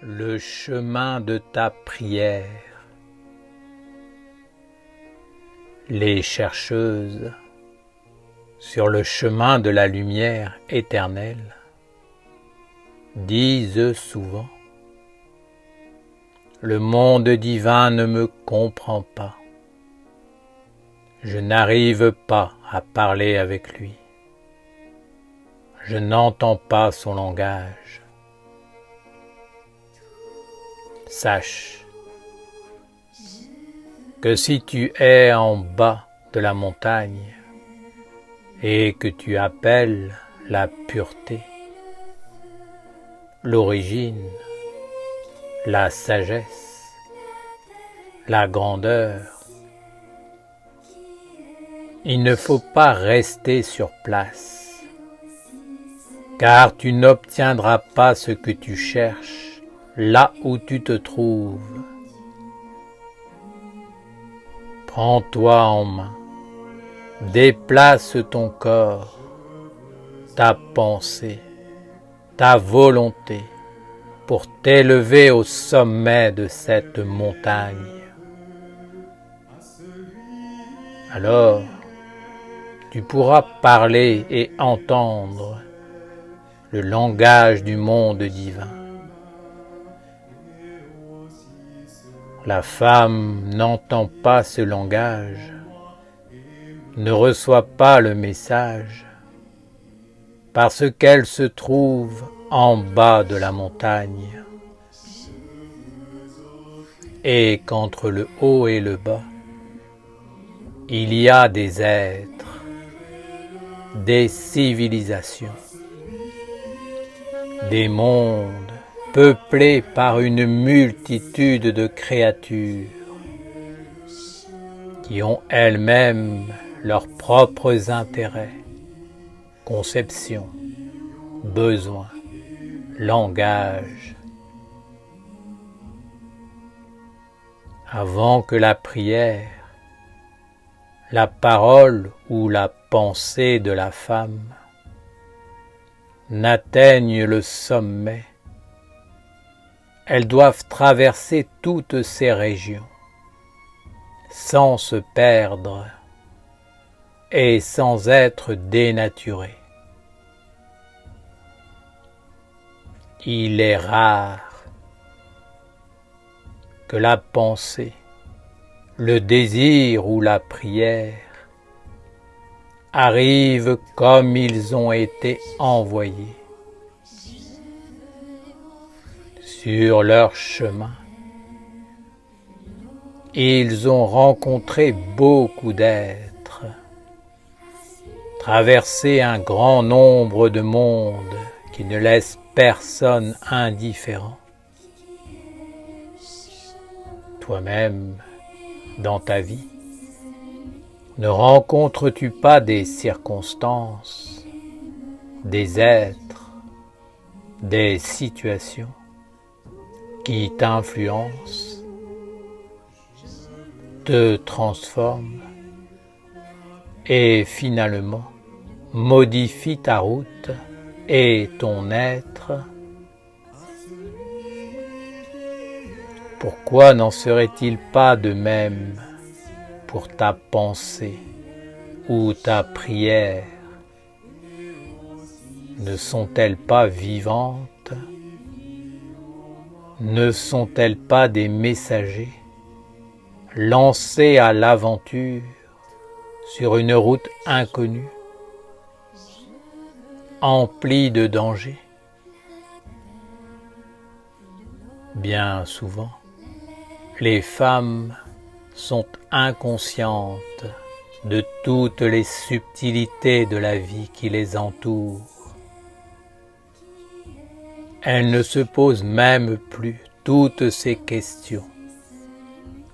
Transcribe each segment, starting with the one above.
le chemin de ta prière. Les chercheuses sur le chemin de la lumière éternelle disent souvent: le monde divin ne me comprend pas. Je n'arrive pas à parler avec lui. Je n'entends pas son langage. Sache que si tu es en bas de la montagne et que tu appelles la pureté, l'origine, la sagesse, la grandeur, il ne faut pas rester sur place, car tu n'obtiendras pas ce que tu cherches là où tu te trouves. Prends-toi en main, déplace ton corps, ta pensée, ta volonté pour t'élever au sommet de cette montagne. Alors, tu pourras parler et entendre le langage du monde divin. La femme n'entend pas ce langage, ne reçoit pas le message, parce qu'elle se trouve en bas de la montagne, et qu'entre le haut et le bas, il y a des êtres, des civilisations, des mondes peuplés par une multitude de créatures qui ont elles-mêmes leurs propres intérêts, conceptions, besoins, langage. Avant que la prière, la parole ou la pensée de la femme n'atteignent le sommet, elles doivent traverser toutes ces régions sans se perdre et sans être dénaturées. Il est rare que la pensée, le désir ou la prière arrivent comme ils ont été envoyés. Sur leur chemin, ils ont rencontré beaucoup d'êtres, traversé un grand nombre de mondes qui ne laissent personne indifférent. Toi-même, dans ta vie, ne rencontres-tu pas des circonstances, des êtres, des situations qui t'influencent, te transforment et finalement modifient ta route et ton être? Pourquoi n'en serait-il pas de même pour ta pensée ou ta prière? Ne sont-elles pas vivantes? Ne sont-elles pas des messagers lancés à l'aventure sur une route inconnue, emplie de dangers? Bien souvent, les femmes sont inconscientes de toutes les subtilités de la vie qui les entoure. Elles ne se posent même plus toutes ces questions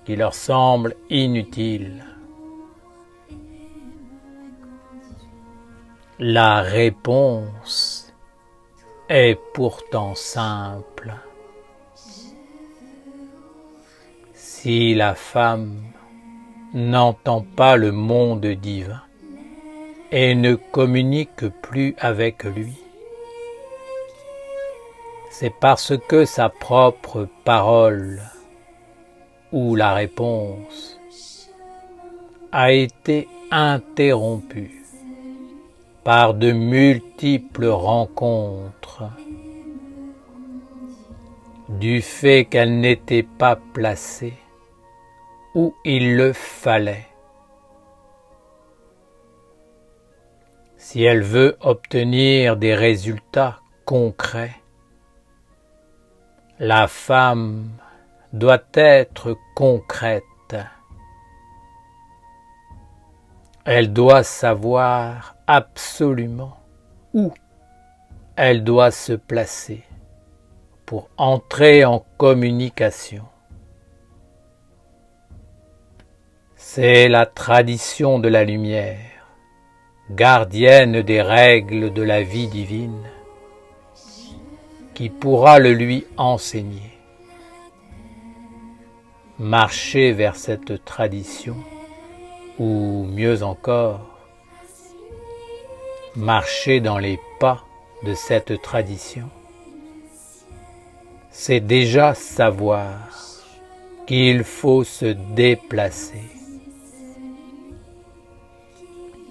qui leur semblent inutiles. La réponse est pourtant simple. Si la femme n'entend pas le monde divin et ne communique plus avec lui, c'est parce que sa propre parole ou la réponse a été interrompue par de multiples rencontres du fait qu'elle n'était pas placée où il le fallait. Si elle veut obtenir des résultats concrets, la femme doit être concrète. Elle doit savoir absolument où elle doit se placer pour entrer en communication. C'est la tradition de la lumière, gardienne des règles de la vie divine, qui pourra le lui enseigner. Marcher vers cette tradition, ou mieux encore, marcher dans les pas de cette tradition, c'est déjà savoir qu'il faut se déplacer,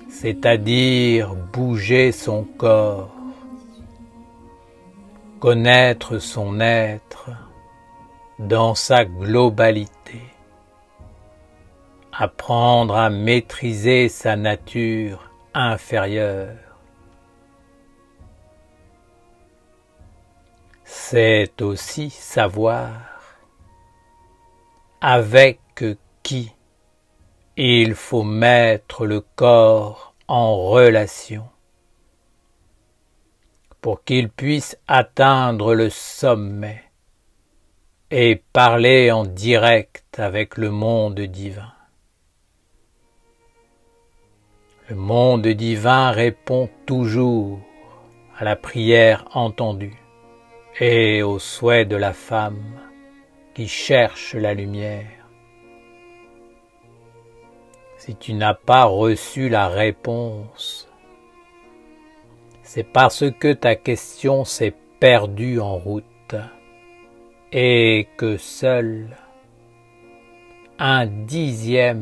c'est-à-dire bouger son corps, connaître son être dans sa globalité, apprendre à maîtriser sa nature inférieure. C'est aussi savoir avec qui il faut mettre le corps en relation pour qu'il puisse atteindre le sommet et parler en direct avec le monde divin. Le monde divin répond toujours à la prière entendue et au souhait de la femme qui cherche la lumière. Si tu n'as pas reçu la réponse, c'est parce que ta question s'est perdue en route et que seul 1/10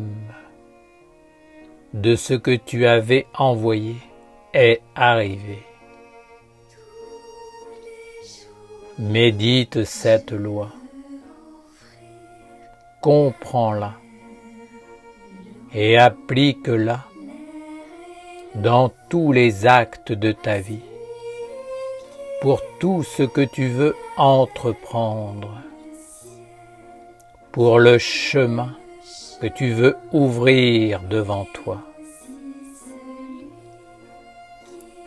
de ce que tu avais envoyé est arrivé. Médite cette loi, comprends-la et applique-la dans tous les actes de ta vie, pour tout ce que tu veux entreprendre, pour le chemin que tu veux ouvrir devant toi.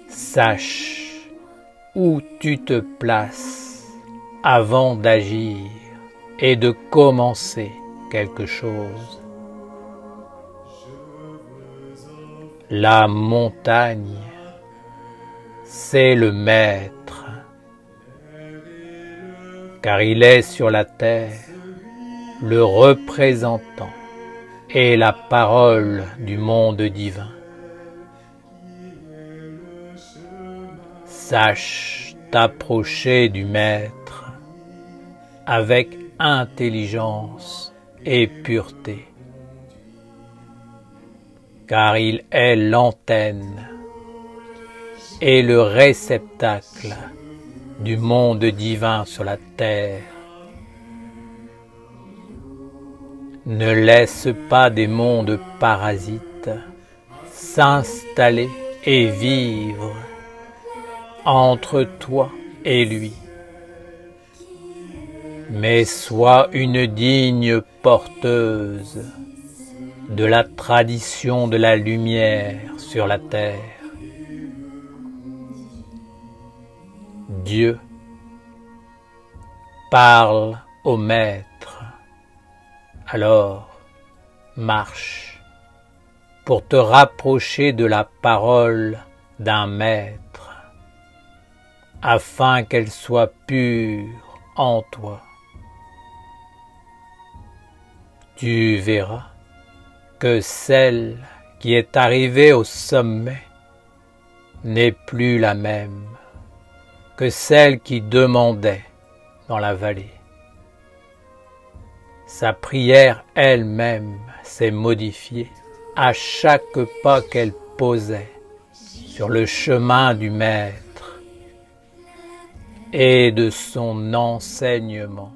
Sache où tu te places avant d'agir et de commencer quelque chose. La montagne, c'est le maître, car il est sur la terre le représentant et la parole du monde divin. Sache t'approcher du maître avec intelligence et pureté, car il est l'antenne et le réceptacle du monde divin sur la terre. Ne laisse pas des mondes parasites s'installer et vivre entre toi et lui, mais sois une digne porteuse de la tradition de la lumière sur la terre. Dieu parle au Maître, alors marche pour te rapprocher de la parole d'un Maître, afin qu'elle soit pure en toi. Tu verras que celle qui est arrivée au sommet n'est plus la même que celle qui demandait dans la vallée. Sa prière elle-même s'est modifiée à chaque pas qu'elle posait sur le chemin du Maître et de son enseignement.